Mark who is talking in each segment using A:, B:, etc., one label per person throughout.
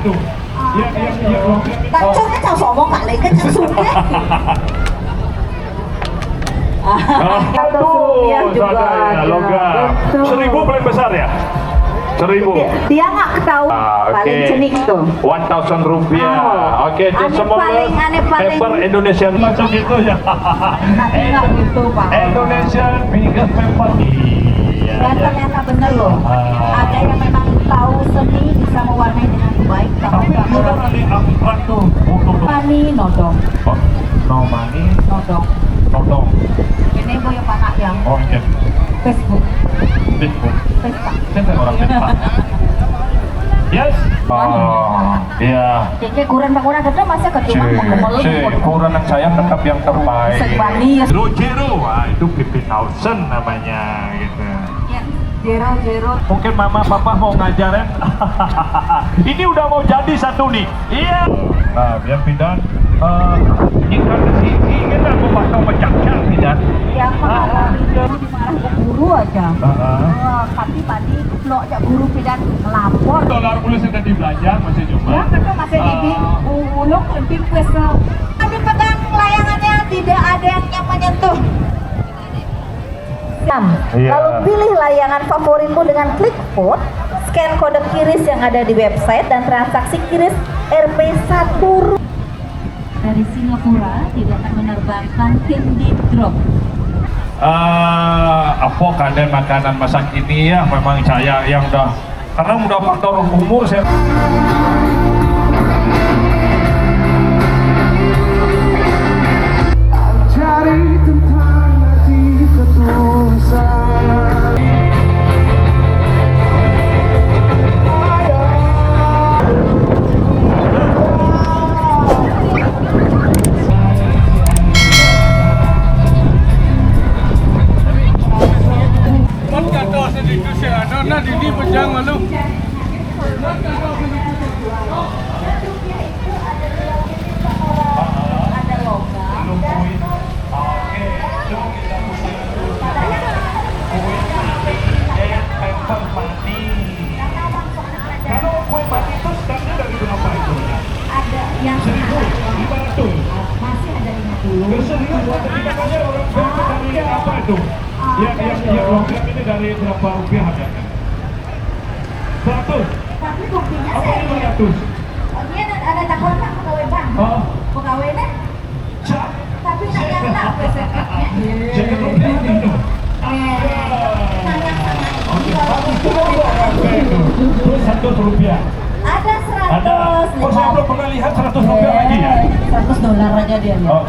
A: itu?
B: Lancongnya cang somong kak lagi kan cang suke.
A: Aduh,
B: juga ada.
A: logam. 1000 paling besar ya? 1000.
B: Dia nggak ketahui paling cenik tuh.
A: 1000 rupiah. Oke, itu
B: Ane
A: semua
B: paling
A: paper Indonesian macam gitu ya.
B: Tapi nggak gitu pak.
A: Indonesian biggest paper. Iya.
B: Dan ternyata bener loh. Ada yang memang tahu seni bisa mewarnai dengan baik. Kalau nggak
A: Udah nanti abstrak tuh.
B: Mani nodong.
A: Oh, no money,
B: Nodong.
A: nodong.
B: Ini boyo panak yang
A: Oh, iya.
B: Facebook.
A: Facebook.
B: Facebook.
A: Siapa orang Facebook? Yes. Oh, iya.
B: Kayaknya kurang gede masih kecuma
A: Ukuran yang saya tetap yang terbaik.
B: Segbani ya.
A: Zero, wah itu 50,000 namanya gitu.
B: Zero.
A: Mungkin mama papa mau ngajarin. Ini udah mau jadi satu nih. Iya. Nah, biar Pidan. Ingin aku bakal pecah-pecah Pidan.
B: Yang mengalami dulu dimarah ke guru aja. Tapi tadi lo aja guru pidan melapor.
A: Dolar puluh sudah dibelajar masih cuma.
B: Ya kan masih di uluk lebih pesel. Tadi pegang layangannya tidak ada yang nyaman menyentuh.
A: Iya.
B: Lalu pilih layangan favoritmu dengan klik vote, scan kode QRIS yang ada di website dan transaksi QRIS RP1. Dari Singapura tidak akan menerbangkan Candy Drop.
A: Apa kadang makanan masa kini ya memang saya yang udah karena udah faktor umur saya.
C: Cari tentang arti ketulusan.
A: Kalau kue mati itu standar dari berapa itu?
B: Ada yang
A: 1.500.
B: masih ada 50.
A: Keserius makanya orang berapa dari apa itu? Yang logam ini dari berapa rupiah harganya? 100.
B: Tapi buktinya
A: Apa
B: saya
A: 500?
B: ini ada takon pak pegawai bank.
A: Oh.
B: Pegawainya
A: Cak.
B: tapi nak yang nak pesekatnya.
A: Jangan rupiah itu. Terus 100 rupiah.
B: Ada 100.
A: Ada. Oh, saya belum pernah lihat 100 rupiah lagi ya.
B: $100 aja dia.
A: Oh,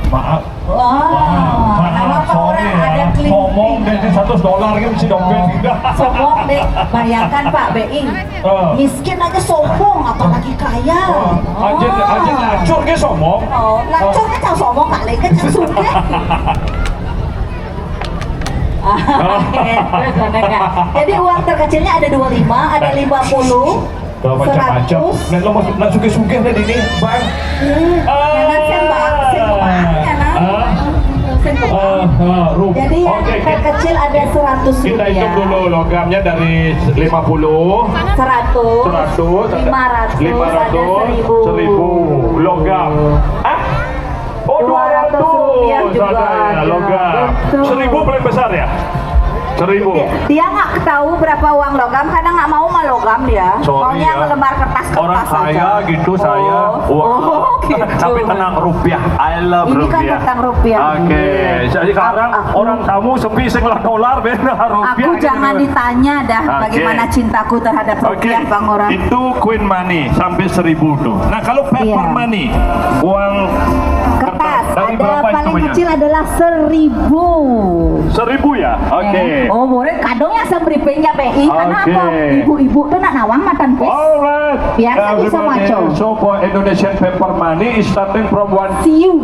A: maaf.
B: Maaf,
A: sorry
B: ada
A: ya.
B: klik.
A: Ngomong deh $100 kan mesti dompet juga.
B: Sombong deh, bayangkan Pak Being, miskin aja sombong, apalagi kaya.
A: Aja lacur ke sombong.
B: Lacur kan cang sombong kak lagi kan cang suke. Jadi uang terkecilnya ada 25, ada 50,
A: Kalau macam-macam.
B: 100.
A: Nek lo mau nak suge-suge deh ini, Bang.
B: Jangan sembang, Jadi yang terkecil ada 100
A: Kita
B: rupiah.
A: hitung dulu logamnya dari 50,
B: 100,
A: 100,
B: 500,
A: 1000 logam. Ah? Oh,
B: 200 rupiah juga ada.
A: logam.
B: Betul.
A: 1000 paling besar ya? 1000.
B: Dia nggak tahu berapa uang logam karena nggak mau mah logam dia.
A: Sorry
B: Maunya
A: ya.
B: ngelembar kertas-kertas
A: Orang
B: aja.
A: kaya gitu saya.
B: Gitu.
A: Tapi tenang rupiah. I love
B: Ini kan
A: rupiah.
B: tentang rupiah.
A: Oke. Jadi sekarang orang kamu sepi sekelah dolar beda rupiah.
B: Aku jangan ditanya dah
A: Oke.
B: bagaimana cintaku terhadap rupiah Bang Orang.
A: Itu Queen money sampai 1000 tuh. Nah kalau paper
B: Iya.
A: money, uang
B: Kertas
A: dari
B: ada
A: berapa
B: paling
A: instrumennya?
B: kecil adalah 1000.
A: 1000 ya? Oke.
B: Oh boleh kadangnya seberipenya BI karena
A: Oke.
B: apa? Ibu-ibu tuh nak nawang makan pes.
A: Alright.
B: Biasa bisa
A: Everybody,
B: maco.
A: So for Indonesian paper money is starting from
B: Siu.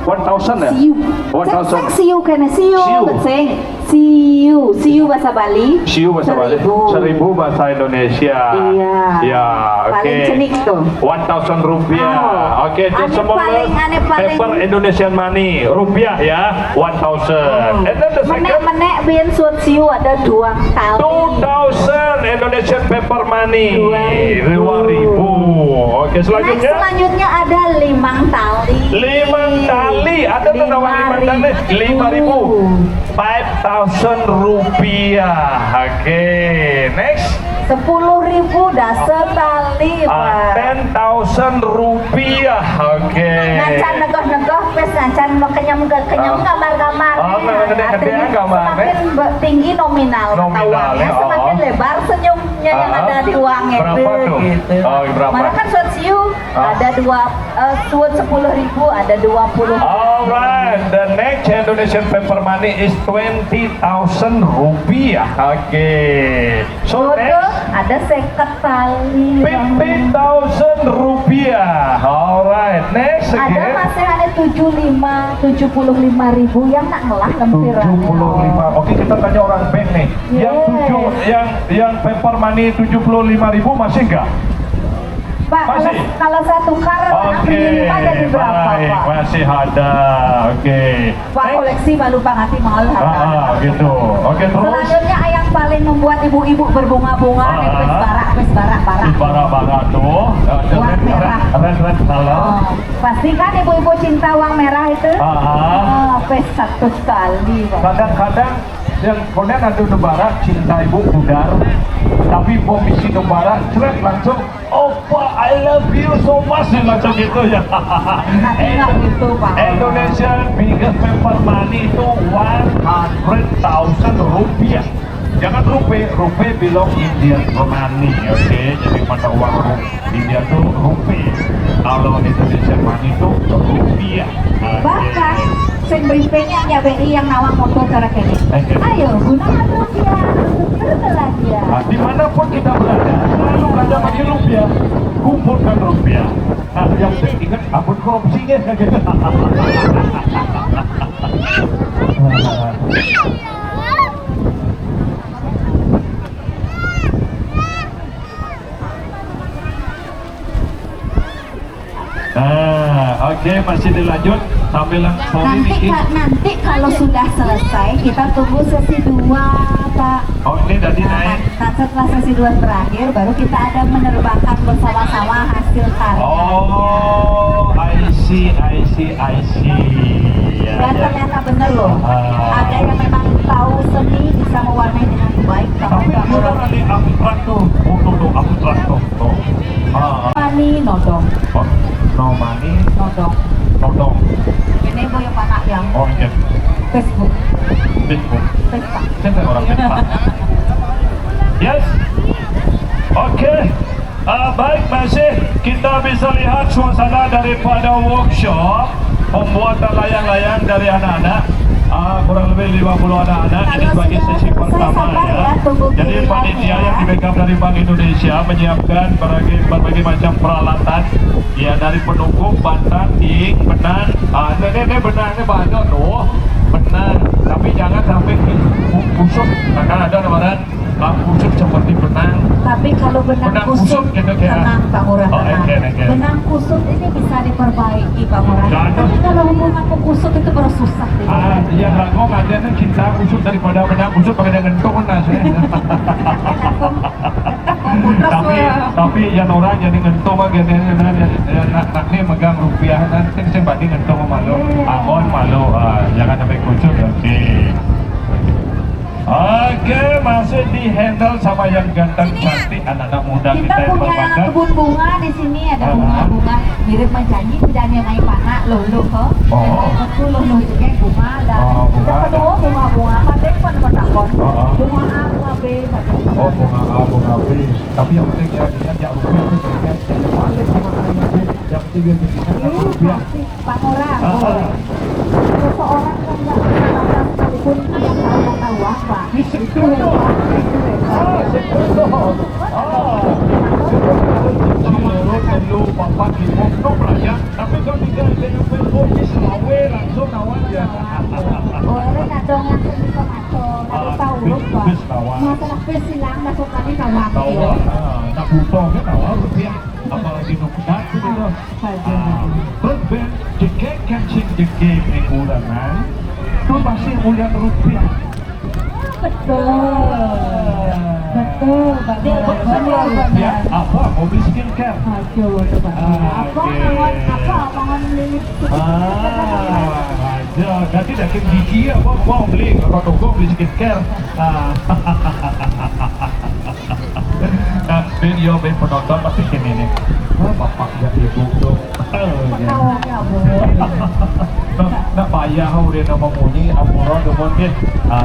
A: 1,000 ya?
B: Siu.
A: 1,000.
B: Siu karena siu.
A: Siu.
B: Betul. Siu bahasa Bali.
A: Siu bahasa Bali. 1000 bahasa Indonesia.
B: Iya.
A: Ya, oke.
B: Paling cenik tuh.
A: 1,000 rupiah. Oke, itu
B: Ane
A: semua
B: paling-
A: paper Indonesian money. Rupiah ya, 1,000. And then the second
B: Menek bien suat siu ada 2 kali.
A: 2,000 Indonesian paper money 2.000. Oke,
B: Next,
A: selanjutnya
B: selanjutnya ada limang tali.
A: 5 tali. Ada nama 5 tali 5.000. 5.000 rupiah. Oke, next
B: 10.000 dah setali, Pak.
A: 10.000 rupiah. Oke.
B: Ngancan negoh-negoh pes ngancan kenyam gambar-gambar.
A: Oh, gede-gedean gambar.
B: Semakin tinggi nominal uangnya,
A: ya.
B: semakin lebar senyumnya yang ada di uangnya.
A: Berapa tuh?
B: Gitu.
A: Oh, berapa?
B: Mana kan suat siu ada suat 10.000, ada 20.
A: Alright, the next Indonesian paper money is 20.000 rupiah. Oke. So
B: Bodoh,
A: next
B: ada 50 tali.
A: 50.000 rupiah. Alright, next
B: Ada
A: again.
B: masih ada 75.000 yang nak ngelah lempiran.
A: 75. Oke, kita tanya orang bank nih. Yang paper money 75.000 masih enggak?
B: Pak,
A: Masih?
B: kalau saya tukar
A: Oke,
B: jadi berapa,
A: baik,
B: Pak?
A: masih ada. Oke.
B: Pak,
A: Next.
B: koleksi malu Pak Ngati mahal harga.
A: Gitu. Oke, terus.
B: Selanjutnya yang paling membuat ibu-ibu berbunga-bunga nih, pes barak.
A: Bara-bara tuh.
B: Uang merah.
A: Red color.
B: Oh, pasti kan ibu-ibu cinta uang merah itu? Pes 1 kali, Pak.
A: Kadang-kadang yang kemudian ada nebara cinta ibu pudar, tapi komisi nebara cerai langsung, Opa I love you so much, langsung gitu ya.
B: Nanti nggak gitu, Pak.
A: Indonesian biggest paper money itu 100.000 rupiah. Jangan rupiah belong Indian money, oke? Jadi mata uang India tuh rupiah. Kalau Indonesian money itu rupiah.
B: Bahkan sing briefingnya nyabei yang nawang motor cara kayak gini. Ayo gunakan rupiah untuk berbelanja.
A: Nah, dimanapun kita berada, selalu belanja pakai rupiah, kumpulkan rupiah. Nah, yang penting ingat ampun korupsinya gitu. Nah, oke, masih dilanjut sambil
B: Nanti kalau sudah selesai kita tunggu sesi 2, Pak.
A: Oh, ini tadi naik.
B: Nah, setelah sesi 2 berakhir baru kita ada menerbangkan bersama-sama hasil karya.
A: Oh, I see.
B: Dan ternyata bener loh. Ada yang memang tahu seni bisa mewarnai dengan baik.
A: Tapi orang ada abstrak tuh. Tuh, abstrak tuh.
B: Money nodong.
A: No money,
B: Nodong. Ini boyo panak yang
A: oh iya,
B: Facebook.
A: Saya orang Vespa. Yes. Oke. Baik, masih kita bisa lihat suasana daripada workshop pembuatan layang-layang dari anak-anak. Kurang lebih 50 anak-anak ini sebagai sesi pertama ya. Jadi panitia yang di backup dari Bank Indonesia menyiapkan berbagai macam peralatan ya, dari penunggu, bantan, ting, benang. Ini benangnya banyak loh, benang. Tapi jangan sampai kusut, akan ada namanya kusut seperti benang.
B: Tapi kalau benang kusut,
A: gitu kayak.
B: tenang Pak Murah, tenang.
A: Okay.
B: Benang kusut ini bisa diperbaiki Pak Murah. Tapi kalau hubungan kusut itu baru susah.
A: Yang langong ada nih cinta kusut daripada benang kusut pakai dengan gentung kan tapi yang orang jadi ngentung mah gini naknya megang rupiah nanti saya banding ngentung malu angon malu jangan sampai kusut. Oke, masih di handle sama yang ganteng cantik anak-anak muda kita yang
B: punya
A: berbangga.
B: kebun bunga di sini, ada bunga-bunga mirip menjanji tidak yang naik panak lulu kok. Betul lulu juga bunga dan kita kedua bunga-bunga kadang pun menakon bunga A, bunga B,
A: bunga A, bunga B. Tapi yang penting ya dia rupiah itu yang paling sama bunga B. Yang penting dia rupiah.
B: Pak Orang, seseorang yang nggak pernah sekalipun yang tahu apa. Itu
A: perlu papa dipotong lah ya, tapi kalau tinggal dengan Facebook di Selawe langsung nawan ya.
B: Orang ada yang bisa masuk, lalu tahu lupa. Masalah pesilang masuk kali kawan.
A: Tak butuh kan awal rupiah, apalagi nukudan gitu. Terus ben jegek kancing jegek nih ulangan, itu masih mulia rupiah.
B: Betul. Tuh, bagus.
A: Ya, apa? Mobil skincare.
B: Aduh, waduh, apa omongan lilit
A: Ya, nanti dari gigi apa mau beli kalau beli skincare. Ben yo ben penonton pasti gini nih. Bapak ya ibu tuh.
B: ya boleh.
A: Nak bayar hau dia nama muni apuran kemudian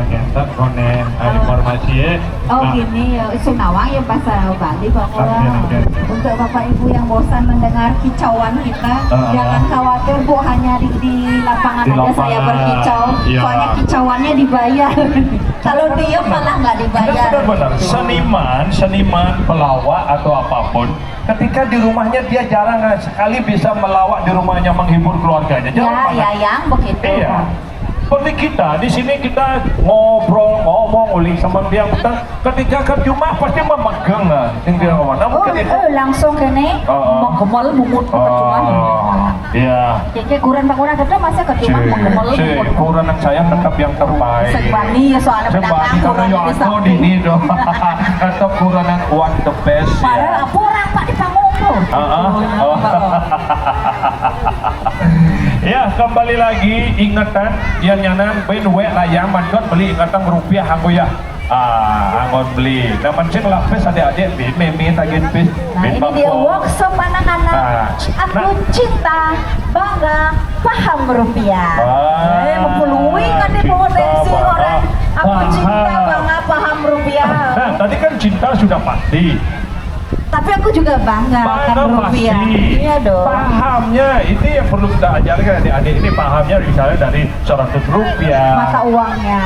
A: kita konen informasi ya.
B: Oh gini ya, Sunawang ya bahasa Bali Pak Murah. Untuk Bapak Ibu yang bosan mendengar kicauan kita, jangan khawatir Bu, hanya di lapangan
A: Di
B: aja
A: lapangan,
B: saya berkicau.
A: iya.
B: Soalnya kicauannya dibayar. Kalau diem malah nggak dibayar.
A: Benar-benar seniman pelawak atau apapun, ketika di rumahnya dia jarang sekali bisa melawak di rumahnya menghibur keluarganya. Jarang
B: Ya,
A: banget.
B: yang begitu.
A: Iya. Seperti kita di sini kita ngobrol ngomong uling sama dia, ketika ke rumah pasti memegang lah yang dia ngomong. Nah, mungkin itu
B: Langsung kene menggemol mumut kecuman.
A: Iya.
B: Jadi kurang bangunan itu masih kecuman menggemol mumut.
A: Ukuran yang saya tetap yang terbaik.
B: Sebani ya soalnya
A: Sebani
B: pendatang
A: karena
B: kurang
A: yang
B: bisa.
A: aku di ini dong. Atau ukuran yang one the best ya.
B: Padahal apa orang Pak di panggung tuh.
A: Ya, kembali lagi ingatan yang nyanan ben we layang mandot beli ingatan rupiah aku ya. Angon beli. Nah, menceng lapis adik-adik bin memi tagin bis.
B: Nah ini dia workshop anak-anak. Aku cinta, bangga, paham rupiah. Mempului kan di potensi orang. Aku cinta, bangga, paham rupiah.
A: Nah, tadi kan cinta sudah pasti.
B: Tapi aku juga bangga akan rupiah.
A: Pasti.
B: Iya dong.
A: Pahamnya itu yang perlu kita ajarkan adik-adik ini, pahamnya misalnya dari 100 rupiah.
B: Mata uangnya.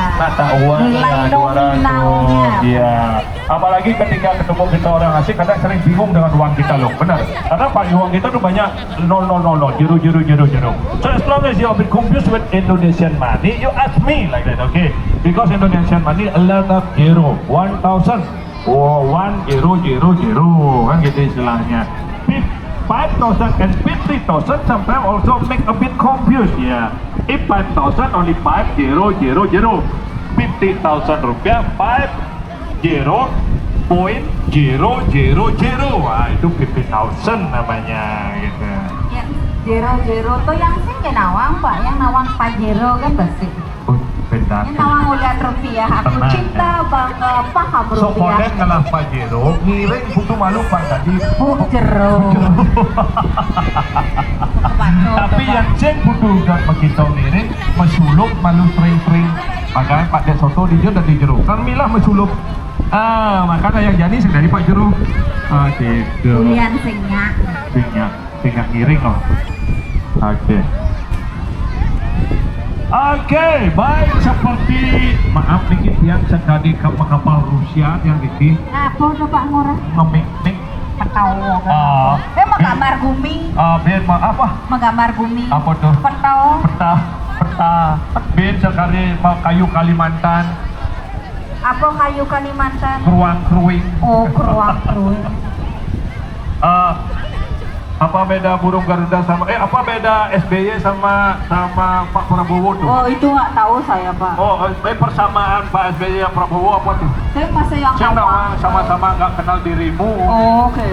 B: Nilai
A: 200.
B: nominalnya.
A: Iya. Apalagi ketika ketemu kita orang asing kadang sering bingung dengan uang kita loh. Benar. Karena Pak uang kita tuh banyak 000, jero. So as long as you are confused with Indonesian money, you ask me like that, okay? Because Indonesian money a lot of zero, 1,000. Oh, 1000 kan gitu istilahnya. 5,000 and 50,000 sometimes also make a bit confused ya. If 5,000 only 5000, 50,000 rupiah 50.000. Wah, itu 50,000 namanya gitu.
B: Ya, jero tuh yang sing ke nawang Pak, yang nawang Pajero kan bersih.
A: Bentar.
B: Yang nawang ulian rupiah, aku
A: Tenang,
B: cinta, bangga, paham
A: So
B: rupiah.
A: konen ngalah Pajero, ngiring putu malu Pak tadi.
B: Jero.
A: Tapi yang ceng butuh dan begitu ngiring mesuluk malu sering-sering. Makanya Pak Dek Soto di dan di jeruk. Kan milah mesuluk. Makanya yang jadi sing dari Pak Jero. Gitu.
B: Ulian singnya.
A: Singnya ngiring loh. Oke, baik seperti maaf dikit yang sekali kapal Rusia yang dikit
B: Apa tuh Pak Ngurah?
A: memiknik
B: Petau. Menggambar bumi.
A: Ben apa?
B: Menggambar bumi.
A: Apa tuh?
B: Petau.
A: Peta Ben sekali kayu Kalimantan
B: Apa kayu Kalimantan?
A: kruing.
B: Oh, keruang.
A: Apa beda burung Garuda sama apa beda SBY sama Pak Prabowo tuh?
B: Oh, itu nggak tahu saya Pak.
A: Oh, persamaan Pak SBY yang Prabowo apa tuh?
B: Saya masih yang
A: Siapa sama-sama nggak kenal dirimu.
B: Oh, oke.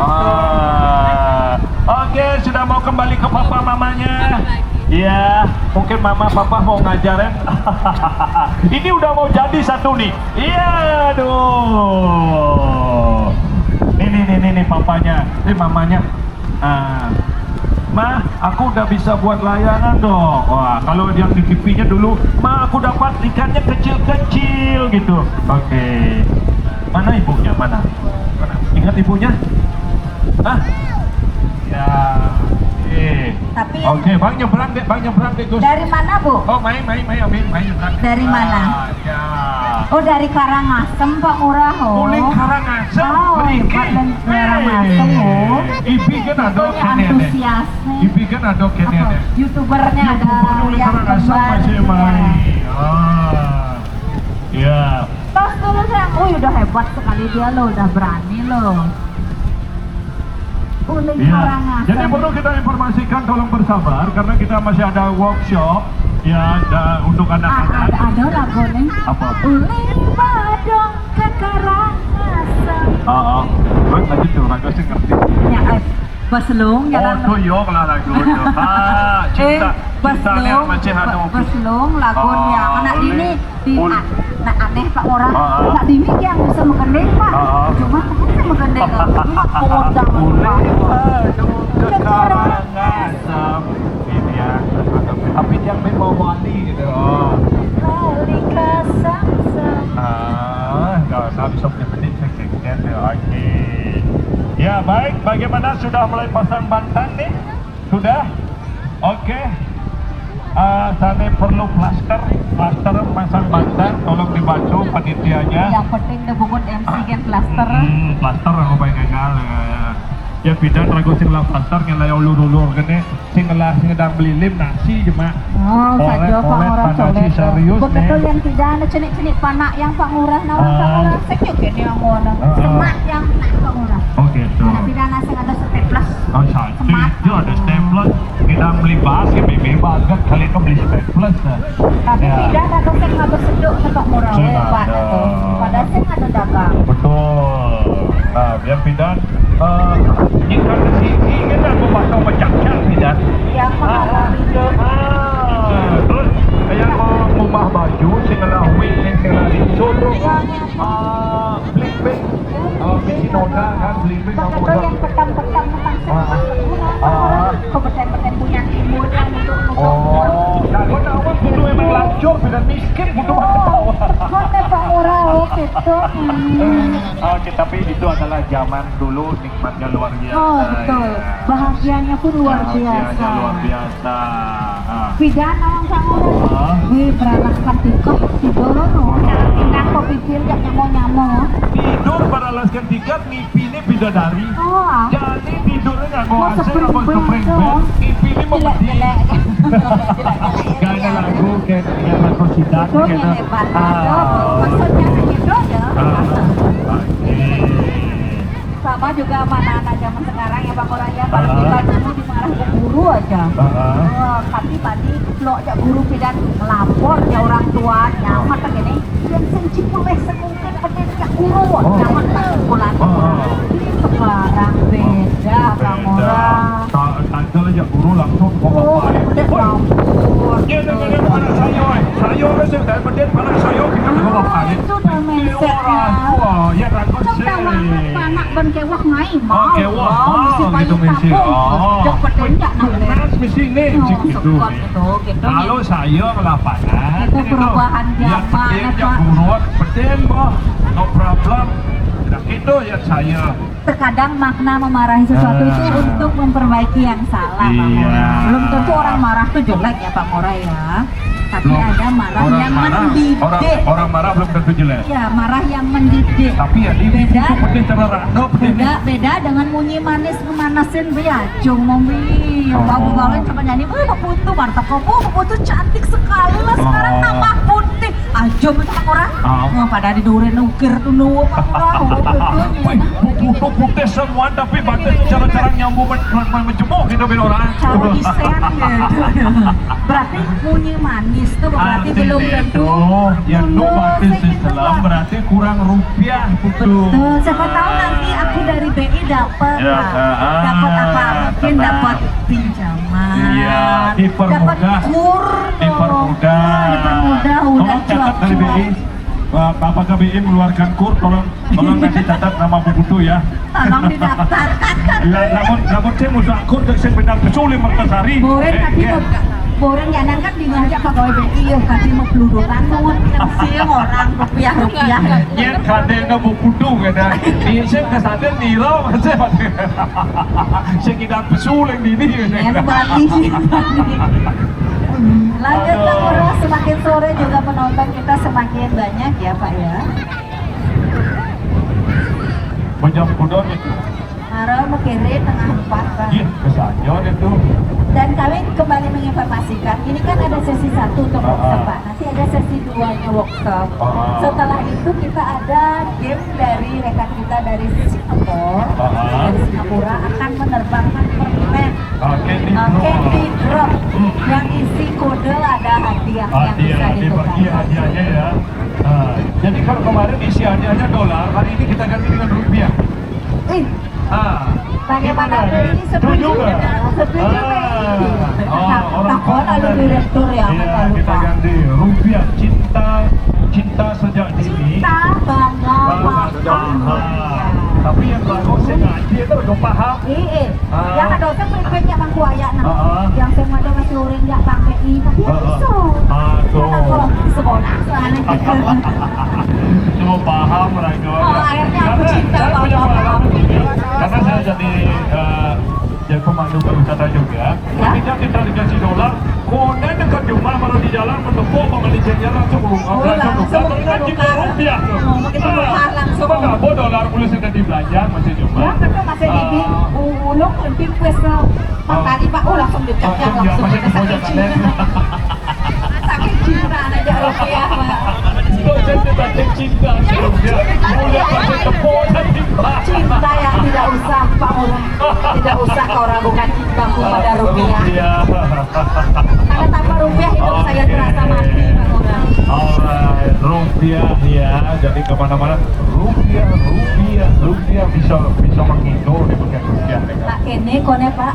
A: Oke, sudah mau kembali ke papa mamanya. Iya, mungkin mama papa mau ngajarin. Ini udah mau jadi satu nih. Iya, aduh. Ini papanya, ini mamanya. Ma, aku udah bisa buat layangan dong. Wah, kalau yang di TV-nya dulu, Ma, aku dapat ikannya kecil-kecil gitu. Oke. Mana ibunya? Mana? Ingat ibunya? Hah? Ya.
B: Tapi
A: Oke, Bang nyebrang deh, Gus.
B: dari mana Bu?
A: Oh, main nyebrang.
B: Dari mana?
A: Ya.
B: Oh, dari Karangasem Pak Murah. Oh.
A: Uling Karangasem,
B: Oh,
A: beriki.
B: Karangasem oh.
A: Ibi kan ada
B: Pokoknya
A: kene.
B: antusiasnya.
A: Ibi kan ada kene.
B: Apa? YouTubernya ada
A: Uling
B: yang
A: Karangasem
B: kembar.
A: masih main. Ya.
B: Tos dulu sayang. Udah hebat sekali dia loh, udah berani loh. Uling
A: Iya.
B: Karangasem.
A: Jadi perlu kita informasikan, tolong bersabar karena kita masih ada workshop ya untuk anak-anak.
B: Ada lagu nih.
A: Apa?
B: Uling Badong ke Karangasem.
A: Terus lanjut tuh, lagu sih ngerti.
B: Ya, Baslong,
A: Oh, tuh yok lah lagu tuh. Cinta, cintanya macam anu.
B: Baslong, lagu yang anak dini di
A: Ul.
B: nah aneh Pak orang.
A: Ah.
B: Anak dini yang bisa mengendeng Pak. Cuma kan mengendeng enggak podang.
A: Sekarang asam ini ya, tapi yang mau wali gitu.
B: Lika sam-sam.
A: Nggak usah bisa menit sekjen oke. Ya baik, bagaimana sudah mulai pasang bantan nih? Sudah? Oke. Sana perlu plaster pasang bantan, tolong dibantu panitianya.
B: Yang penting debungun MC kan plaster.
A: Plaster aku pengen ngal. Ya bidan ragu sing lah plaster yang layak ulur-ulur gini, sing lah sing sedang beli lim nasi cuma.
B: Oh, saja Pak Ngurah
A: nasi serius nih.
B: Betul yang tidak ada cenik-cenik panak yang Pak Ngurah nawar Pak Ngurah. Sejuk ya yang ngono. Semat yang Pak Ngurah.
A: Oke tuh.
B: Anak pidana sing ada staples.
A: Oh satu itu ada staples. Kita beli bas, bebas kan kali itu beli staples.
B: Tapi tidak ada sing ada seduk Pak Ngurah. Pak tuh. Padahal sing ada dagang.
A: Betul. Nah, biar bidan jika di sini kita mau pecah-pecah bidan.
B: Yang mana itu?
A: Terus yang mau ngubah baju singgalah wig singgalah disuruh bling-bling biji noda kan bling-bling
B: Pak
A: kamu
B: itu yang petang-petang kompeten-kompeten punya timur yang untuk
A: nah kau tahu kan kudu memang lancur bidan miskin kudu macam tahu.
B: Kau Pak Ngurah gitu.
A: Oke, tapi itu adalah zaman dulu nikmatnya luar biasa.
B: Oh betul, bahagianya pun luar biasa.
A: Luar biasa.
B: Pidana orang Pak Ngurah. Wih, beranak ketika tidur cara pindah kopi pil gak nyamuk-nyamuk.
A: Tidur pada alaskan tiket, ngipi ini bidadari.
B: Oh,
A: Jadi tidurnya nggak mau
B: Masa
A: asal apa
B: spring
A: spring
B: bed
A: bed, ngipi ini mau berdiri.
B: jelek-jelek.
A: Gak ada lagu kayak lagu sidang
B: Itu yang hebat. Maksudnya gitu ya. Sama juga mana anak zaman sekarang ya Pak Ngurah ya, kalau kita dulu dimarah ke guru aja. Tapi tadi lo aja guru pidan melapor ya orang tuanya, mata gini, yang senci pulih semungkin pada ya guru, jangan pulang. Sekarang beda Pak Ngurah.
A: Tante aja guru langsung mau ngapain?
B: Udah lapor.
A: Dia dengerin anak saya, kan sih dari pendek anak saya kita mau ngapain?
B: Itu udah mindsetnya.
A: Ya kan
B: Sekarang anak ben kewah ngai mau.
A: Gitu
B: Mesti
A: mesti.
B: Jok petunjuk noleh.
A: Mas mesti nih gitu. Kalau saya ke lapangan,
B: Itu perubahan
A: yang
B: zaman,
A: penting
B: Pak.
A: yang buruan, penting boh, no problem. Nah itu ya saya.
B: Terkadang makna memarahi sesuatu itu untuk memperbaiki yang salah Pak
A: Iya.
B: Ngurah. Belum tentu orang marah itu jelek ya Pak Ngurah ya. Tapi ada marah yang mendidik.
A: Orang marah belum tentu jelek.
B: Ya, marah yang mendidik.
A: Tapi ya ini
B: Beda.
A: itu penting cara rano penting.
B: Beda dengan munyi manis ngemanasin biacung mombi. Babu galon coba nyanyi, "Wah, putu mantap kamu, putu cantik sekali lah sekarang tambah putih." Aja Pak Ngurah. Wah, pada didurin ukir tuh nuwo Pak Ngurah.
A: Putu putih semua tapi batas cara-cara nyambung menjemuk gitu bin orang.
B: Cara isen gitu. Berarti munyi manis tuh berarti belum tentu.
A: Ya lu batis Islam berarti kurang rupiah putu.
B: Betul, siapa tahu nanti aku dari BI dapat
A: Ya,
B: dapat apa? Mungkin dapat pinjaman.
A: Iya, dipermudah.
B: Dapat kur.
A: Dipermudah.
B: Dipermudah udah
A: Tolong catat dari BI. Bapak KBI mengeluarkan kur, tolong kasih catat nama Bu Putu ya.
B: Tolong didaftarkan kan.
A: Namun saya mau kur ke saya benar kesulit Mertasari.
B: Boren tadi boren jangan kan ngajak pegawai BI ya kasih mau peluduran nuwun sih orang rupiah.
A: Yang kadang Bu Putu kata, ini saya kesadaran nilo saya saya kira pesuling ini.
B: Ya berarti sih. Lanjut Pak Ngurah, semakin sore juga penonton kita semakin banyak ya Pak ya.
A: Banyak kudon itu.
B: Marah mekiri tengah 4 Pak.
A: Iya, kesanyon itu.
B: Dan kami kembali menginformasikan, ini kan ada sesi 1 untuk workshop Pak, nanti ada sesi 2-nya workshop. Setelah itu kita ada game dari rekan kita dari Singapura akan menerbangkan permen Candy Drop yang isi kode ada hadiah yang bisa ditukar.
A: Hadiahnya ya. Jadi kalau kemarin isi hadiahnya dolar, hari ini kita ganti dengan rupiah.
B: Bagaimana ini
A: Setuju nggak? Orang
B: takut ada direktur ya.
A: Iya, kita ganti rupiah. Cinta sejak dini.
B: Cinta bangga
A: Tapi yang bagus saya ngaji itu udah paham.
B: yang ada orang berikutnya bang kuaya yang semua ada masih orang yang bang PI tapi yang bisa sekolah
A: Cuma paham mereka.
B: akhirnya aku cinta
A: saya punya pengalaman ini, karena saya jadi pemandu pariwisata juga. Ketika kita dikasih dolar, kode dekat rumah baru di jalan menepuk pembeliannya langsung langsung ngaji ke rupiah.
B: langsung
A: Kenapa dolar boleh sudah dibelanja masih cuma?
B: ya kan masih di ulung lebih kues tadi pak langsung dicap langsung sakit cinta aja rupiah
A: Itu saya cinta rupiah. Boleh pakai tepuk dan
B: cinta yang tidak usah pak orang tidak usah kau ragukan cintaku pada rupiah karena tanpa rupiah hidup saya terasa mati pak orang.
A: Alright, rupiah ya, jadi kemana-mana rupiah bisa menghidup di bagian rupiah.
B: Nah ini kone pak,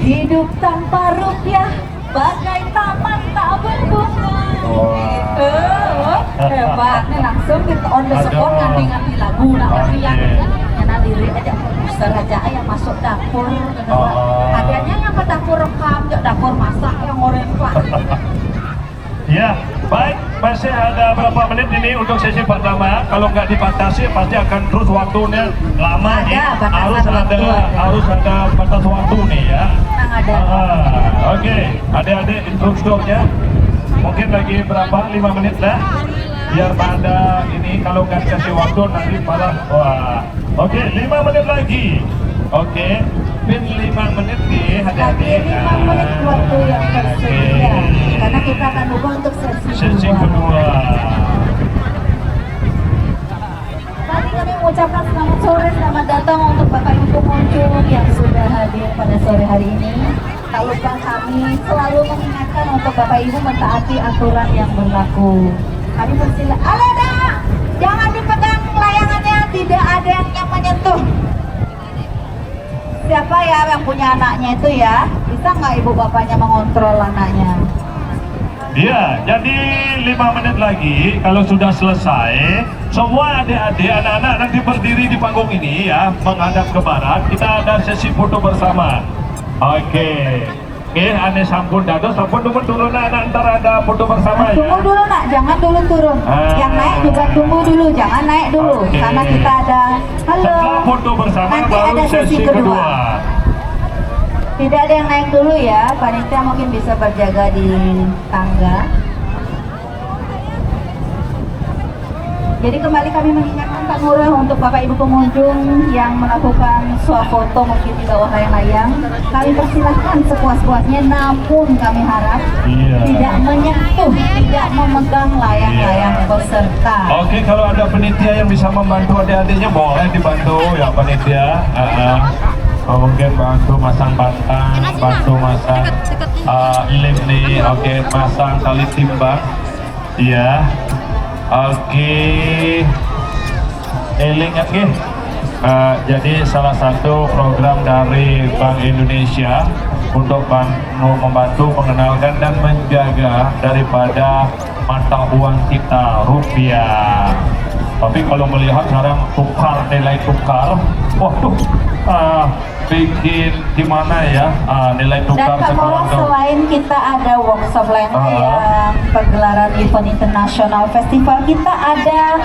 B: hidup tanpa rupiah bagai taman tak berbunga. Gitu, hebatnya langsung kita on the spot nganti lagu nak rupiah. Karena diri aja produser aja yang masuk dapur, hadiahnya yang ke dapur rekam, dapur masak yang orang pak.
A: Ya, baik, masih ada berapa menit ini untuk sesi pertama. Kalau nggak dibatasi pasti akan terus waktunya lama nih. Harus ada batas waktu nih ya. Oke, adik-adik instrukturnya mungkin lagi berapa? 5 menit lah. Biar pada ini kalau nggak dikasih waktu nanti malah wah. Oke, 5 menit lagi. Oke, pin 5 menit nih adik-adik.
B: 5 menit waktu yang tersedia. Karena kita akan buka untuk sesi
A: kedua.
B: Tadi kami mengucapkan selamat sore, selamat datang untuk Bapak Ibu pengunjung yang sudah hadir pada sore hari ini. Tak lupa kami selalu mengingatkan untuk Bapak Ibu mentaati aturan yang berlaku. Kami persilakan. Aleda, jangan dipegang layangannya, tidak ada yang menyentuh. Siapa ya yang punya anaknya itu ya? Bisa nggak ibu bapaknya mengontrol anaknya?
A: Iya, jadi 5 menit lagi kalau sudah selesai, semua adik-adik, anak-anak nanti berdiri di panggung ini ya, menghadap ke barat. Kita ada sesi foto bersama. Oke, ane sampun dados, sampun turun anak ntar ada foto bersama ya.
B: Tunggu dulu nak, jangan dulu turun. Yang naik juga tunggu dulu, jangan naik dulu. Karena kita ada, halo.
A: Setelah foto bersama
B: nanti
A: baru
B: ada
A: sesi kedua.
B: Tidak ada yang naik dulu ya, panitia mungkin bisa berjaga di tangga. Jadi kembali kami mengingatkan Pak Ngurah untuk Bapak Ibu pengunjung yang melakukan swafoto mungkin di bawah layang-layang, kami persilahkan sepuas-puasnya, namun kami harap tidak menyentuh, tidak memegang layang-layang peserta.
A: Oke, kalau ada panitia yang bisa membantu adik-adiknya boleh dibantu ya panitia. Mungkin bantu masang batang, bantu masang lift nih, oke, masang tali timbang, iya, oke, eling oke. Jadi salah satu program dari Bank Indonesia untuk membantu mengenalkan dan menjaga daripada mata uang kita rupiah. Tapi kalau melihat sekarang nilai tukar, waduh, bikin gimana ya nilai tukar
B: dan
A: sekarang.
B: Selain kita ada workshop layang-layang, pergelaran event internasional festival, kita ada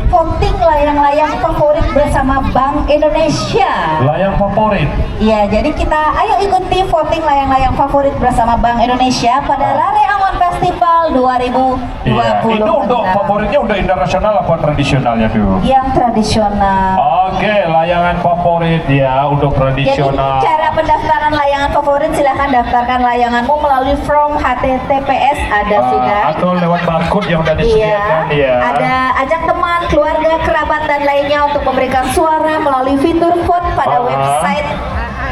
B: voting layang-layang favorit bersama Bank Indonesia.
A: Layang favorit?
B: Iya, jadi kita ayo ikuti voting layang-layang favorit bersama Bank Indonesia pada Rare Angon Festival 2020.
A: Iya, itu untuk favoritnya udah internasional apa tradisionalnya dulu?
B: Yang tradisional.
A: Oke, layangan favorit ya untuk tradisional.
B: Jadi cara pendaftaran layangan favorit, silahkan daftarkan layanganmu melalui form HTTPS ada sudah.
A: Atau lewat barcode yang udah disediakan ya.
B: Ada ajak teman, keluarga, kerabat dan lainnya untuk memberikan suara melalui fitur vote pada website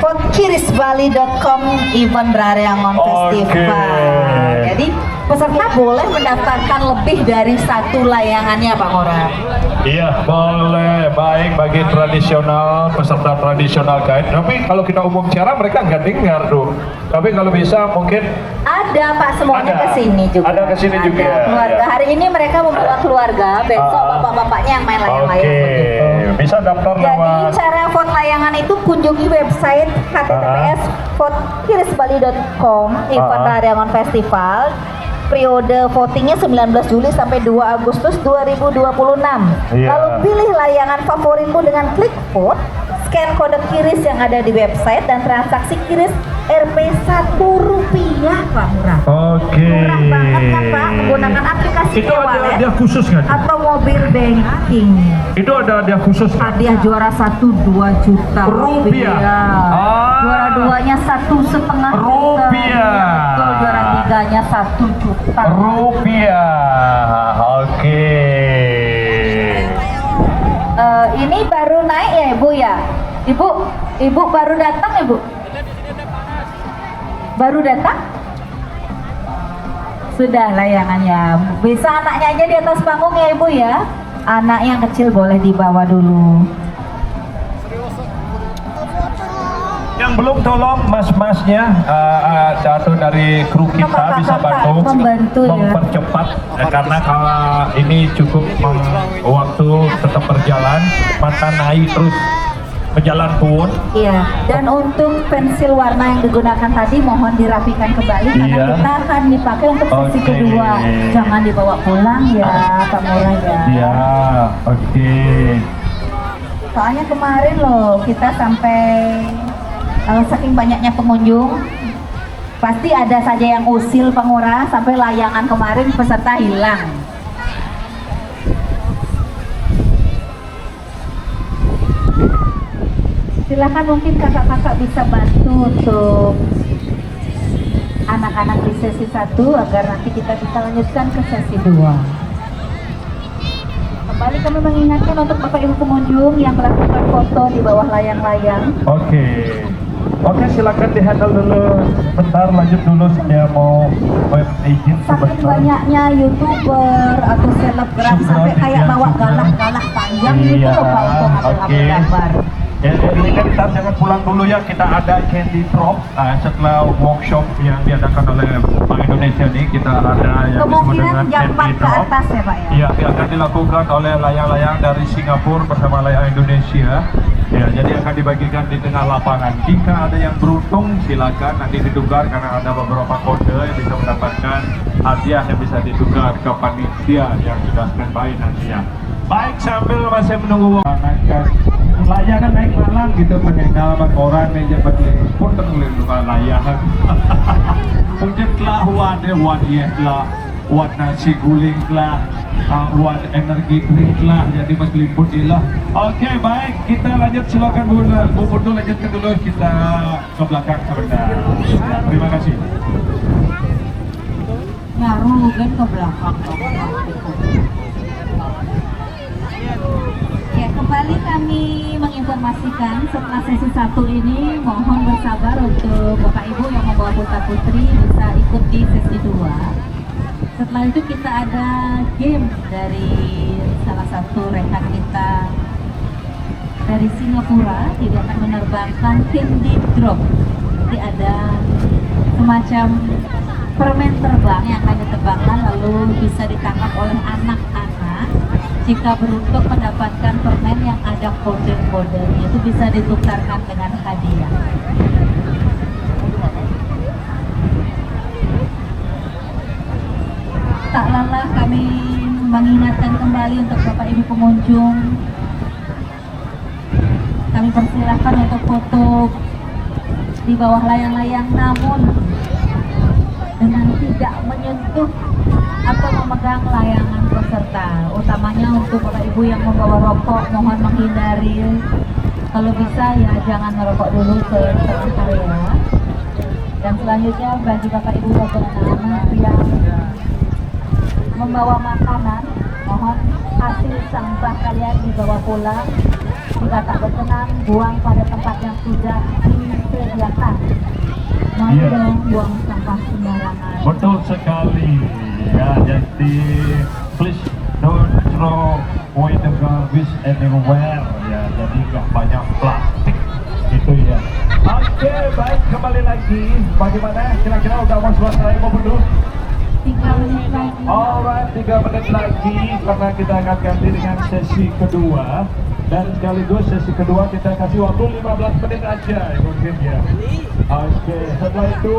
B: votekirisbali.com event Rare Angon Festival. Jadi peserta boleh mendaftarkan lebih dari satu layangannya Pak Ngora.
A: Iya, boleh. Baik bagi tradisional, peserta tradisional guide. Tapi kalau kita umum cara mereka nggak dengar tuh. Tapi kalau bisa mungkin
B: Ada Pak, semuanya
A: Ada.
B: ke sini juga.
A: Ada ke sini juga,
B: Keluarga.
A: ya.
B: Hari ini mereka membawa keluarga, besok bapak-bapaknya yang main layang-layang
A: oke,
B: begitu.
A: bisa daftar
B: Jadi
A: nama.
B: cara vote layangan itu kunjungi website https://votekirisbali.com event layangan festival. Periode votingnya 19 Juli sampai 2 Agustus 2026.
A: Iya.
B: Lalu pilih layangan favoritmu dengan klik vote, scan kode kiris yang ada di website dan transaksi kiris Rp1 Pak Murah.
A: Oke.
B: Murah banget kan Pak, menggunakan aplikasi
A: Itu ada
B: e-wallet
A: hadiah khusus nggak? Ci?
B: atau mobil banking.
A: Itu ada hadiah khusus nggak?
B: Hadiah juara 1 2 juta
A: Rupiah.
B: Juara 2-nya 1,5
A: Rupiah.
B: Betul, juara 3-nya 1 juta.
A: Rupiah. Oke.
B: Ini baru naik ya Ibu ya? Ibu baru datang Ibu? Baru datang? Sudah layangannya. Bisa anaknya aja di atas panggung ya Ibu ya? Anak yang kecil boleh dibawa dulu.
A: Yang belum tolong mas-masnya satu dari kru kita
B: Kakak-kakak
A: bisa bantu
B: membantu ya.
A: mempercepat karena kalau ini cukup waktu tetap berjalan mata naik terus berjalan pun.
B: Iya, dan untuk pensil warna yang digunakan tadi mohon dirapikan kembali karena
A: Iya.
B: kita akan dipakai untuk sesi
A: Oke.
B: kedua. Jangan dibawa pulang ya, Pak Murah ya.
A: Ya, oke.
B: Soalnya kemarin loh kita sampai saking banyaknya pengunjung, pasti ada saja yang usil Pak Murah sampai layangan kemarin peserta hilang. Silakan mungkin kakak-kakak bisa bantu untuk anak-anak di sesi 1 agar nanti kita bisa lanjutkan ke sesi 2. Kembali kami mengingatkan untuk Bapak Ibu pengunjung yang melakukan foto di bawah layang-layang.
A: Oke. Oke, silakan dihandle dulu. Bentar, lanjut dulu saya mau izin
B: Saking
A: sebentar.
B: banyaknya YouTuber atau selebgram sampai kayak bawa galah-galah panjang gitu
A: Iya,
B: loh Pak untuk
A: oke.
B: ambil gambar.
A: Ya, ini kan kita jangan pulang dulu ya, kita ada candy drop setelah workshop yang diadakan oleh Bank Indonesia ini, kita ada yang disebut
B: Kemungkinan
A: dengan
B: jam 4
A: candy
B: ke
A: drop.
B: atas ya Pak ya.
A: Iya, yang akan dilakukan oleh layang-layang dari Singapura bersama layang Indonesia. Ya, jadi akan dibagikan di tengah lapangan. Jika ada yang beruntung, silakan nanti ditukar karena ada beberapa kode yang bisa mendapatkan hadiah yang bisa ditukar ke panitia yang sudah standby nanti ya. Baik, sambil masih menunggu layangan naik malang gitu pengalaman orang meja berdiri pun terlihat bukan layangan. Mungkin telah wadiah buat nasi guling lah, buat energi drink lah, jadi mas liput lah. Oke, baik, kita lanjut, silakan Bu Putu lanjutkan dulu, kita ke belakang sebentar. Ya, terima kasih.
B: Ngaruh kan ke belakang. Ya, kembali kami menginformasikan setelah sesi 1 ini mohon bersabar untuk Bapak Ibu yang membawa putra putri bisa ikut di sesi 2. Setelah itu kita ada game dari salah satu rekan kita dari Singapura, dia akan menerbangkan candy drop. Jadi ada semacam permen terbang yang akan ditebangkan lalu bisa ditangkap oleh anak-anak. Jika beruntung mendapatkan permen yang ada kode-kodenya itu bisa ditukarkan dengan hadiah. Tak lelah kami mengingatkan kembali untuk Bapak Ibu pengunjung, kami persilahkan untuk foto di bawah layang-layang namun dengan tidak menyentuh atau memegang layangan peserta. Utamanya untuk Bapak Ibu yang membawa rokok mohon menghindari, kalau bisa ya jangan merokok dulu ke tengah area. Dan selanjutnya bagi Bapak Ibu dan anak-anak yang membawa makanan, mohon hasil sampah kalian dibawa pulang. Jika tak berkenan, buang pada tempat yang sudah disediakan. Malu
A: Iya.
B: dong buang sampah sembarangan.
A: Betul sekali. Ya, jadi please don't throw away the garbage anywhere. Ya, jadi nggak banyak plastik gitu ya. Oke, baik, kembali lagi. Bagaimana? Kira-kira udah mau selesai mau dulu?
B: 3 menit lagi.
A: Alright, 3 menit lagi karena kita akan ganti dengan sesi kedua. Dan sekaligus sesi kedua kita kasih waktu 15 menit aja mungkin ya. Oke, setelah itu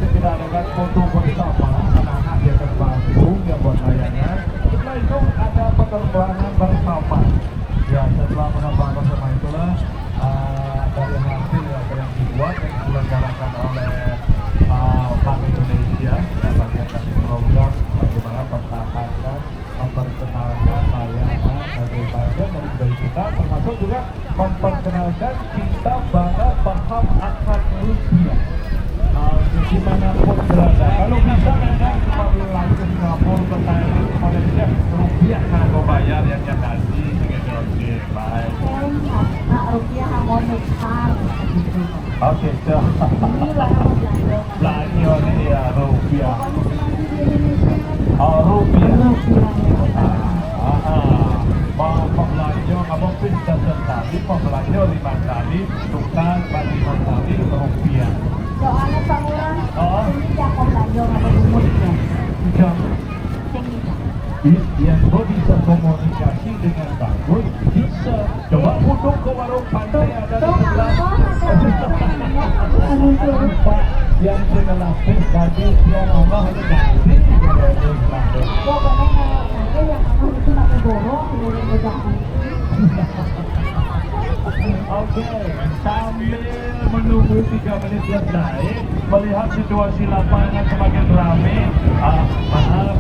A: kita adakan foto bersama anak-anak yang terbanggung yang buat layangan. Setelah itu ada penerbangan bersama. Ya, setelah penerbangan bersama itulah dari hasil yang dibuat yang diselenggarakan oleh Bank Indonesia dan bagian dari program bagaimana pertahanan memperkenalkan layanan dari bagian dari kita, termasuk juga memperkenalkan kita bangga paham akan rupiah dimanapun berada. Kalau bisa memang kembali lagi ke Singapura, ke Thailand, Malaysia, rupiah kalau bayar yang tadi begitu. Oke, baik.
B: Rupiah harmonis besar.
A: Oke,
B: Ini barang belanja.
A: belanja nih ya rupiah. Oh, rupiah. Mau pembelanja kamu bisa sekali, pembelanja 5 kali, tukar 5 kali rupiah.
B: Soalnya Pak Lurah,
A: Oh.
B: ini siapa belanja nggak berumur ya?
A: Jam
B: Ceng bisa.
A: yang kau bisa komunikasi dengan bagus bisa. Coba duduk ke warung pantai ada di sebelah. Pak yang sudah lapis tadi dia ngomong ini ganti.
B: Pokoknya nanti yang kamu itu pakai borong, boleh bedakan.
A: Oke, sambil menunggu 3 menit selesai, melihat situasi lapangan semakin ramai. Maaf,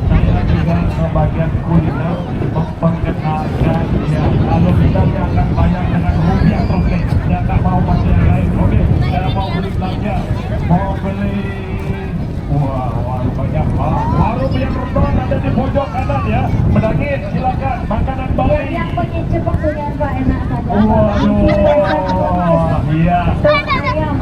A: saya juga bagian kuliner memperkenalkan ya. Kalau bisa saya akan bayar dengan rupiah terus nih. Saya tak mau masih yang lain. Oke, saya mau beli belanja, mau beli. Wah, banyak. Warung yang restoran ada di pojok kanan ya. Mendaging, silakan. Makanan Bali.
B: Yang punya Jepang punya Pak enak saja.
A: Waduh, iya.
B: Ayam.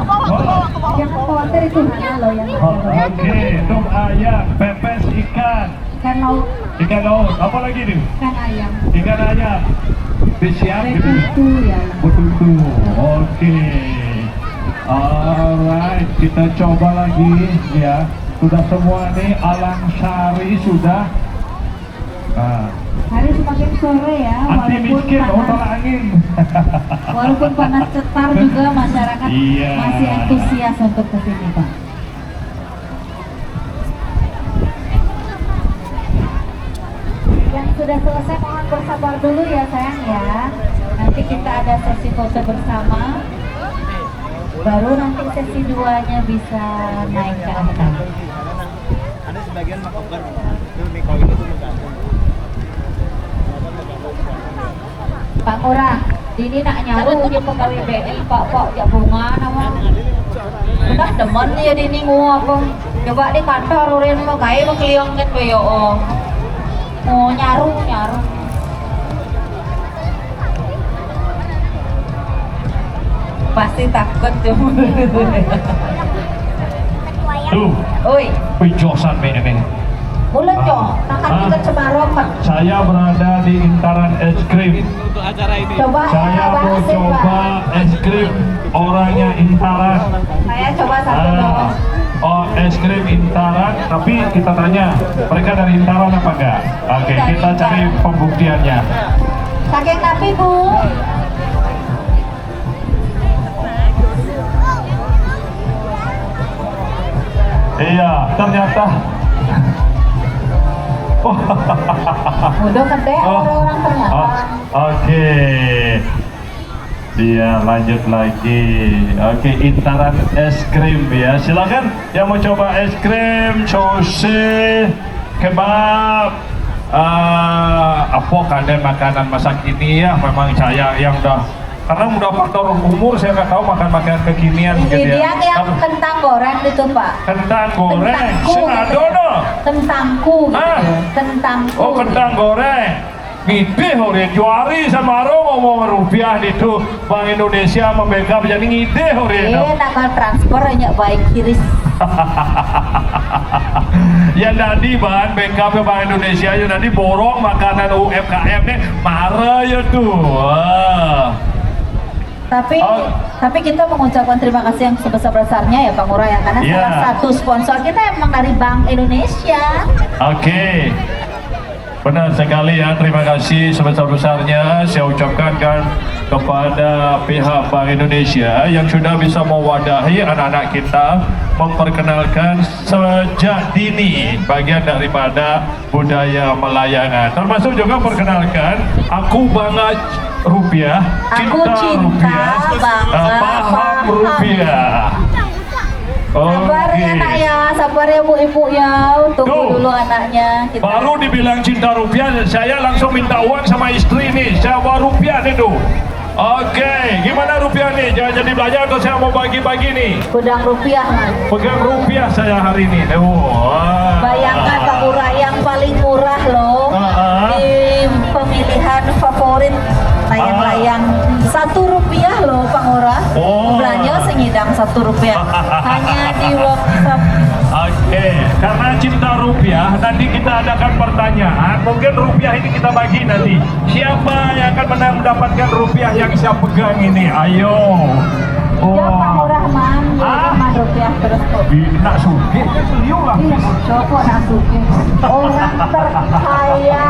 B: Yang kepoter itu mana loh yang
A: Oke, dom ayam, pepes ikan,
B: ikan laut,
A: ikan laut, apa lagi nih?
B: ikan ayam.
A: Ikan ayam, disiap gitu.
B: Betutu ya.
A: Betul, oke. Alright, kita coba lagi ya. Sudah semua nih, Alang Sari sudah.
B: Hari semakin sore ya,
A: Anti miskin,
B: panas,
A: utara angin.
B: walaupun panas cetar juga masyarakat
A: Iya.
B: masih antusias untuk kesini Pak. Yang sudah selesai mohon bersabar dulu ya sayang ya. Nanti kita ada sesi foto bersama. Baru nanti sesi 2-nya bisa naik ke atas.
D: Ada sebagian makobar itu Miko itu tuh mengganggu.
B: Pak Ngurah, ini nak nyaru dia pegawai BI Pak jak bunga nama. Udah demen dia di ini apa? Coba di kantor urin mau kayak mau keliang kan bayo. Mau nyaru. Pasti takut tuh.
A: Tuh,
B: Oi,
A: pijosan ini.
B: mulai jo, makan
A: Ah.
B: ikan cemara Pak.
A: Saya berada di Intaran Es Krim.
D: Untuk acara ini.
B: Coba
A: Saya mau
B: bahasin,
A: coba
B: Pak.
A: es krim orangnya Intaran.
B: Saya coba satu dong.
A: Oh, es krim Intaran, tapi kita tanya mereka dari Intaran apa enggak? Oke,
B: Dari
A: kita cari
B: Intaran.
A: pembuktiannya.
B: Saking napi Bu.
A: Iya, ternyata. Oh,
B: Udah gede orang-orang ternyata.
A: Oke. Iya, lanjut lagi. Oke, Intaran es krim ya. Silakan yang mau coba es krim, sosis, kebab, apa kadang makanan masa kini ya. Memang saya yang karena udah faktor umur saya nggak tahu makan makanan kekinian
B: Ini
A: gitu
B: dia
A: ya.
B: yang kentang goreng itu Pak.
A: Kentang goreng,
B: Kentangku
A: senado
B: gitu.
A: no.
B: Kentangku gitu.
A: Ah.
B: Kentangku.
A: Oh, kentang goreng. ngide hore juari sama ngomong rupiah itu Bank Indonesia membackup jadi ngide hore
B: nakal transfer hanya baik kiris.
A: Ya tadi bahan backup Bank Indonesia ya tadi borong makanan UMKM nih marah ya tuh.
B: Tapi kita mengucapkan terima kasih yang sebesar-besarnya ya Pak Ngurah ya, karena salah satu sponsor kita emang dari Bank Indonesia.
A: Oke. Benar sekali ya, terima kasih sebesar-besarnya saya ucapkan kan kepada pihak Bank Indonesia yang sudah bisa mewadahi anak-anak kita, memperkenalkan sejak dini bagian daripada budaya melayangan, termasuk juga perkenalkan aku bangga rupiah, cinta rupiah, paham rupiah.
B: Sabar ya nak ya, sabar ya bu-ibu ya, tunggu dulu anaknya kita.
A: Baru dibilang cinta rupiah, saya langsung minta uang sama istri nih, saya bawa rupiah nih tuh. Oke, gimana rupiah nih? Jangan jadi belajar atau saya mau bagi-bagi nih.
B: Pedang rupiah man.
A: Pegang rupiah saya hari ini.
B: Bayangkan Pak Ngurah yang paling murah loh di pemilihan favorit layang-layang Rp1 loh Pak Ngurah. Belanja sengidang Rp1 hanya di workshop.
A: Oke, karena cinta rupiah nanti kita adakan pertanyaan. Mungkin rupiah ini kita bagi nanti. Siapa yang akan mendapatkan rupiah yang saya pegang ini? Ayo.
B: Ya Pak Ngurah man, rupiah terus kok.
A: Nak sugih kan beliau lah.
B: Coba nak sugih. Orang terkaya.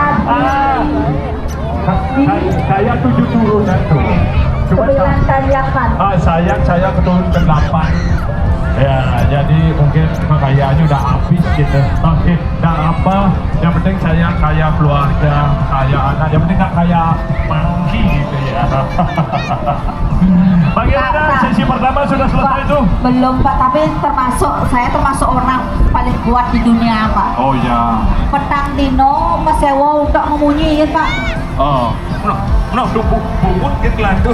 A: Saya 7 turunan tuh. Cuma
B: 9 tanjakan.
A: saya keturun ke 8. Ya, jadi mungkin kekayaannya udah habis gitu. Oke, nggak apa. Yang penting saya kaya keluarga, kaya anak. Yang penting nggak kaya mangki gitu ya. Bagaimana sesi pertama sudah selesai tuh?
B: Belum Pak, tapi saya termasuk orang paling kuat di dunia Pak.
A: Oh ya.
B: Petang dino Mas Ewo udah memunyi ya Pak.
A: Oh, no, bungut gitu lah tuh.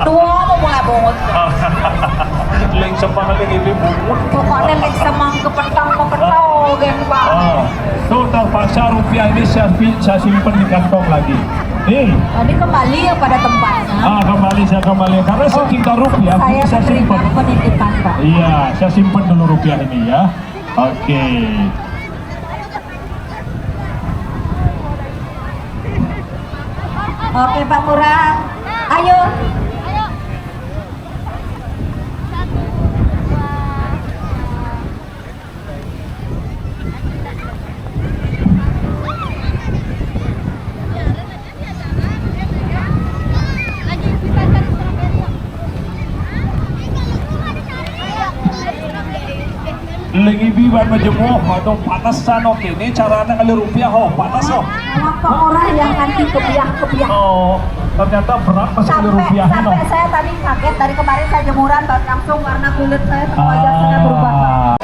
B: Tua mau mulai bungut.
A: Leng semang lagi ini bungut.
B: Pokoknya lek semang ke petang geng Pak.
A: Tuh terpaksa rupiah ini saya simpen di kantong lagi. Nih.
B: Tadi kembali ya pada tempatnya.
A: Kembali karena saya cinta rupiah.
B: Saya terima penitipan Pak.
A: Iya, saya simpen dulu rupiah ini ya. Oke.
B: Oke Pak Ngurah, ayo.
A: Lagi biwan majemuk atau panasan oke ini caranya kali rupiah panas
B: Apa orang yang nanti kebiah
A: ternyata berat masih kali rupiah
B: sampai saya tadi kaget dari kemarin saya jemuran langsung warna kulit saya wajah saya berubah.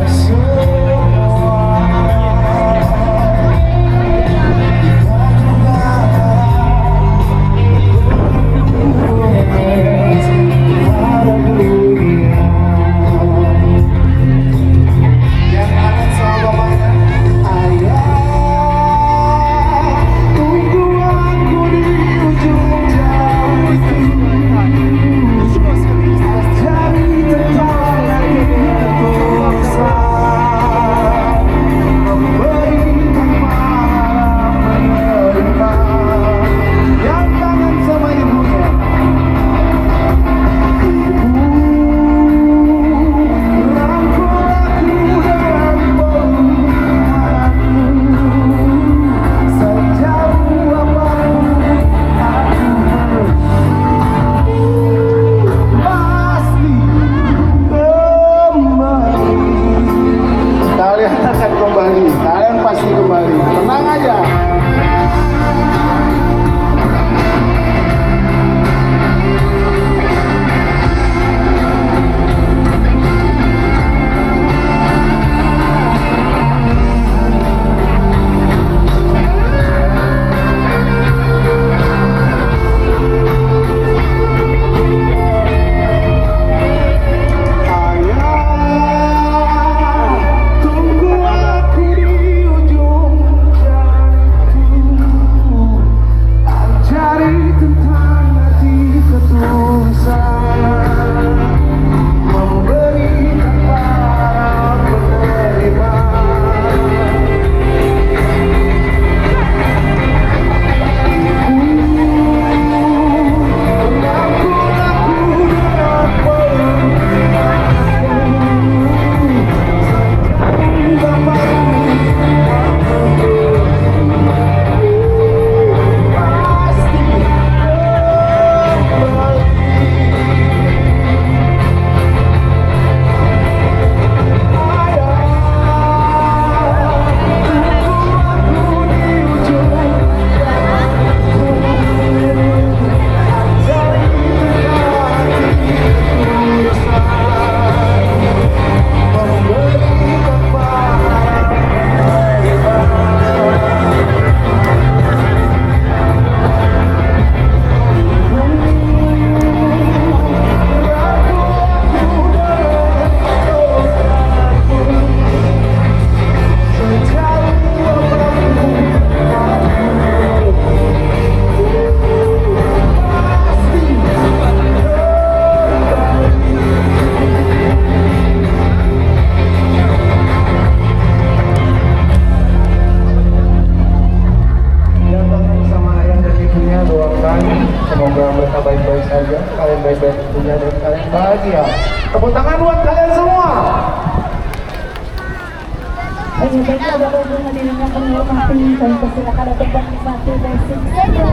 C: So Tepuk tangan buat kalian semua.
B: Ayo baiklah Bapak Ibu hadirin yang kami hormati, kami persilakan untuk menikmati basic saja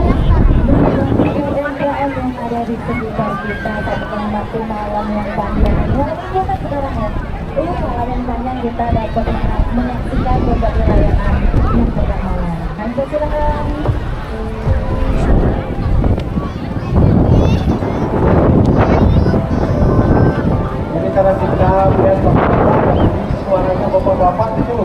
B: UMKM yang ada di sekitar kita sambil menikmati malam yang panjang. Yang sekarang ya, ini malam yang panjang kita dapat menyaksikan berbagai layanan yang pada malam. Kami persilakan.
C: Jadi karena kita lihat bapak-bapak, suaranya bapak-bapak itu.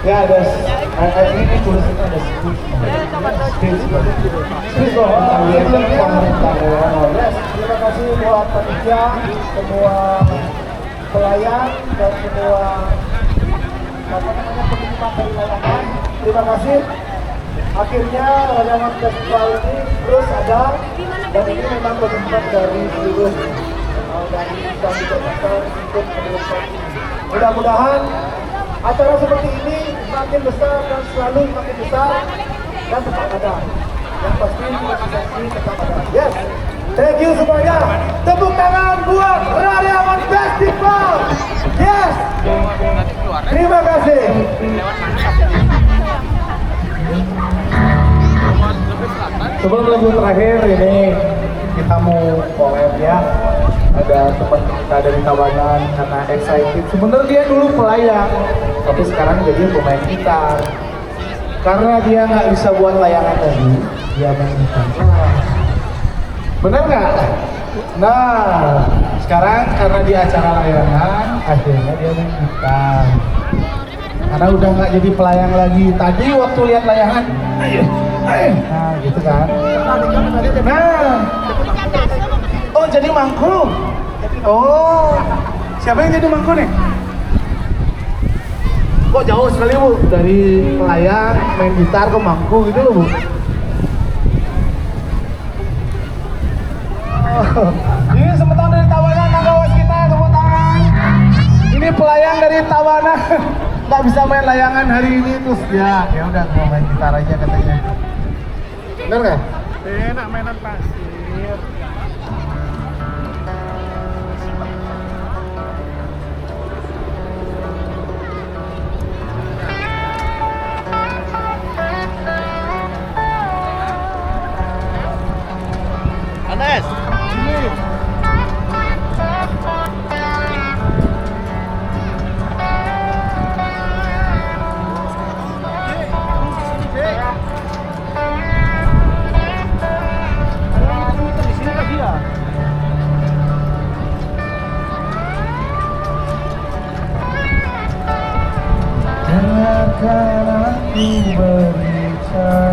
C: Ya ada ini tulisnya ada terima kasih buat panitia, semua pelayan dan semua penikmat dari layangan. Terima kasih. Akhirnya layangan festival ini terus ada dan ini memang penikmat dari seluruh dari kami berkata untuk menurunkan. Mudah-mudahan acara seperti ini makin besar dan selalu makin besar dan tetap ada. Yang pasti konsistensi tetap ada. Yes. Thank you semuanya. Tepuk tangan buat Radiawan Festival. Yes. Terima kasih. Sebelum lagu terakhir ini kita mau collab ya. Ada teman kita dari Tabanan karena excited. Sebenarnya dia dulu pelayang, tapi sekarang jadi pemain gitar. Karena dia nggak bisa buat layangan lagi, dia main gitar. Bener nggak? Nah, sekarang karena di acara layangan, akhirnya dia main gitar. Karena udah nggak jadi pelayang lagi. Tadi waktu lihat layangan, nah gitu kan. Nah, oh jadi mangku. Oh, siapa yang jadi mangku nih? Kok jauh sekali Bu? Dari pelayang, main gitar ke mangku gitu loh Bu. Oh, ini semeton dari Tabanan, Nagawas kita, tepuk tangan. Ini pelayang dari Tabanan, nggak bisa main layangan hari ini terus ya udah mau main gitar aja katanya. Bener nggak?
D: Enak mainan pasir. Anes, sini.
C: Dengarkan aku berbicara.